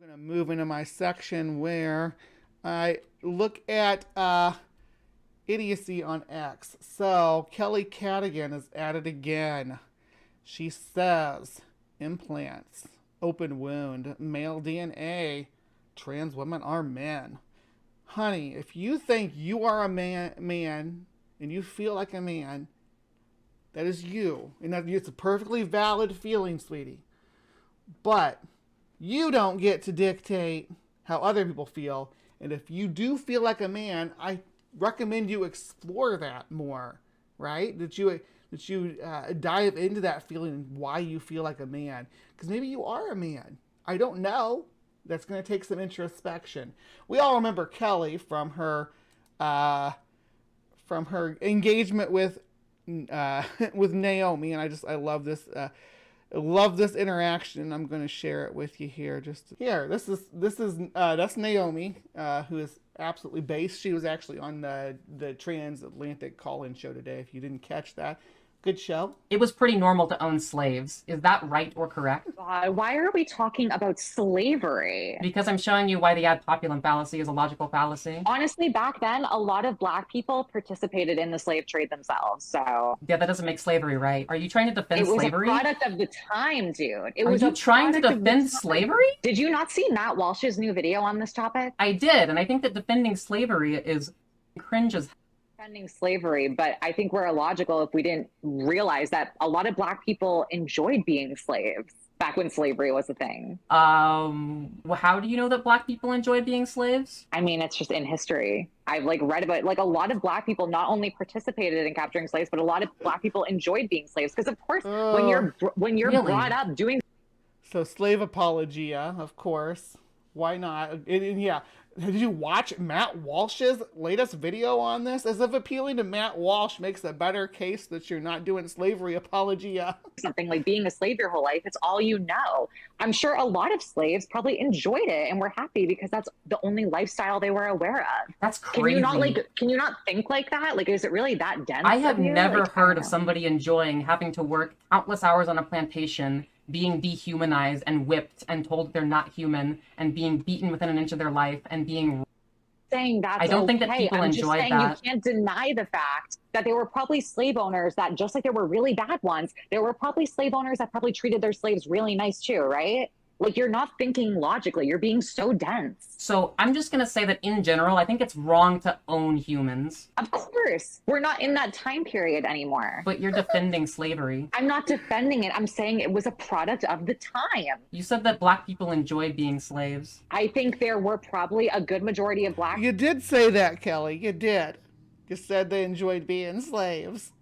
I'm going to move into my section where I look at idiocy on X. So Kelly Cadigan is at it again. She says implants, open wound, male DNA, trans women are men. Honey, if you think you are a man and you feel like a man, that is you. And it's a perfectly valid feeling, sweetie. But you don't get to dictate how other people feel. And if you do feel like a man, I recommend you explore that more, right? That you dive into that feeling and why you feel like a man. Because maybe you are a man. I don't know. That's going to take some introspection. We all remember Kelly uh, from her engagement with with Naomi, and I love this. I love this interaction. I'm going to share it with you here. Just here, this is that's Naomi, who is absolutely based. She was actually on the Transatlantic call-in show today. If you didn't catch that, good show. It was pretty normal to own slaves. Is that right or correct? Why are we talking about slavery? Because I'm showing you why the ad populum fallacy is a logical fallacy. Honestly, back then, a lot of Black people participated in the slave trade themselves. So Yeah, that doesn't make slavery right. Are you trying to defend it was slavery? a product of the time, dude. It Are was you trying to defend slavery? Did you not see Matt Walsh's new video on this topic? I did, and I think that defending slavery is cringe as Defending slavery, but I think we're illogical if we didn't realize that a lot of Black people enjoyed being slaves back when slavery was a thing. Well, how do you know that Black people enjoyed being slaves? I mean, it's just in history. I've read about a lot of Black people not only participated in capturing slaves, but a lot of Black people enjoyed being slaves. Because of course, when you're really? brought up doing So slave apologia, of course. Why not? And yeah, did you watch Matt Walsh's latest video on this? As if appealing to Matt Walsh makes a better case that you're not doing slavery apologia. something like being a slave your whole life, it's all you know. I'm sure a lot of slaves probably enjoyed it and were happy because that's the only lifestyle they were aware of. That's crazy. Can you not think like that? Is it really that dense? I have never heard of know. somebody enjoying having to work countless hours on a plantation, being dehumanized and whipped and told they're not human, and being beaten within an inch of their life, and being Saying that's I don't okay. think that people I'm enjoy just saying that. You can't deny the fact that there were probably slave owners that, just like there were really bad ones, there were probably slave owners that probably treated their slaves really nice too, right? You're not thinking logically. You're being so dense. So I'm just going to say that in general, I think it's wrong to own humans. Of course, we're not in that time period anymore. But you're defending slavery. I'm not defending it. I'm saying it was a product of the time. You said that Black people enjoyed being slaves. I think there were probably a good majority of Black You did say that, Kelly. You did. You said they enjoyed being slaves.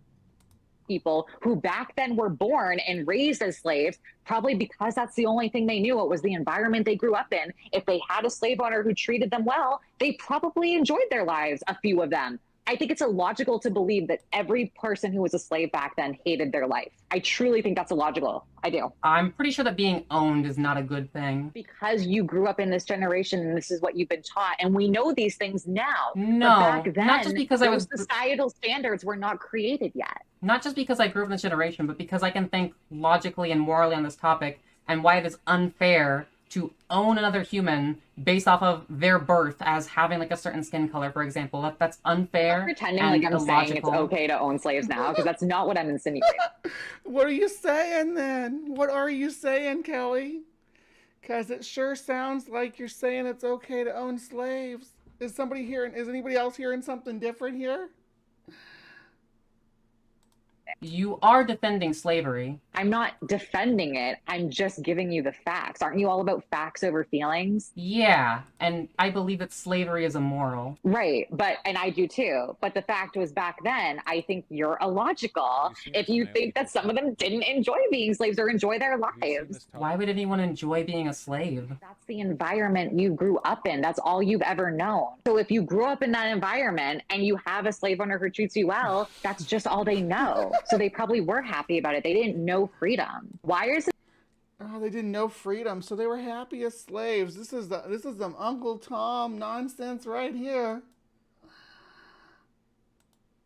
people who back then were born and raised as slaves, probably because that's the only thing they knew. It was the environment they grew up in. If they had a slave owner who treated them well, they probably enjoyed their lives, a few of them. I think it's illogical to believe that every person who was a slave back then hated their life. I truly think that's illogical. I do. I'm pretty sure that being owned is not a good thing. Because you grew up in this generation and this is what you've been taught, and we know these things now. No, but back then, not just because I was societal standards were not created yet. Not just because I grew up in this generation, but because I can think logically and morally on this topic, and why it is unfair to own another human based off of their birth as having a certain skin color, for example. That's unfair. I'm pretending and I'm illogical. saying it's okay to own slaves now, because that's not what I'm insinuating. What are you saying then? What are you saying, Kelly? Because it sure sounds like you're saying it's okay to own slaves. Is anybody else hearing something different here? You are defending slavery. I'm not defending it. I'm just giving you the facts. Aren't you all about facts over feelings? Yeah, and I believe that slavery is immoral. Right, and I do too. But the fact was, back then, I think you're illogical if you think that some of them didn't enjoy being slaves or enjoy their lives. Why would anyone enjoy being a slave? That's the environment you grew up in. That's all you've ever known. So if you grew up in that environment and you have a slave owner who treats you well, that's just all they know. So they probably were happy about it. They didn't know freedom. Why is it? Oh, they didn't know freedom, so they were happy as slaves. This is some Uncle Tom nonsense right here.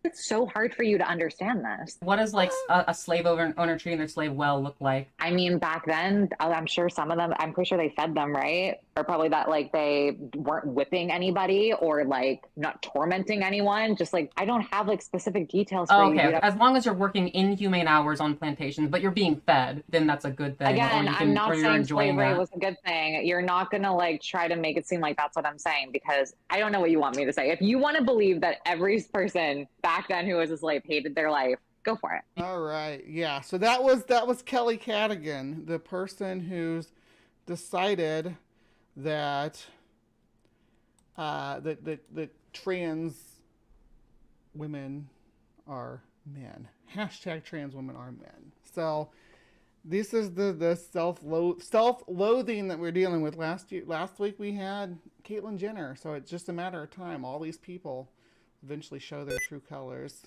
It's so hard for you to understand this. What does like a slave owner treating their slave well look like? I mean, back then, I'm sure some of them, I'm pretty sure they fed them, right? Or probably that like they weren't whipping anybody or like not tormenting anyone. Just like, I don't have like specific details for Oh, you. okay. Dude. As long as you're working inhumane hours on plantations, but you're being fed, then that's a good thing. Again, I'm not or you're saying enjoying slavery that. was a good thing. You're not going to like try to make it seem like that's what I'm saying, because I don't know what you want me to say. If you want to believe that every person back then who was a slave hated their life, go for it. All right. Yeah. So that was Kelly Cadigan, the person who's decided that that trans women are men. Hashtag trans women are men. So this is the self-loathing that we're dealing with. Last week we had Caitlyn Jenner. So it's just a matter of time. All these people eventually show their true colors.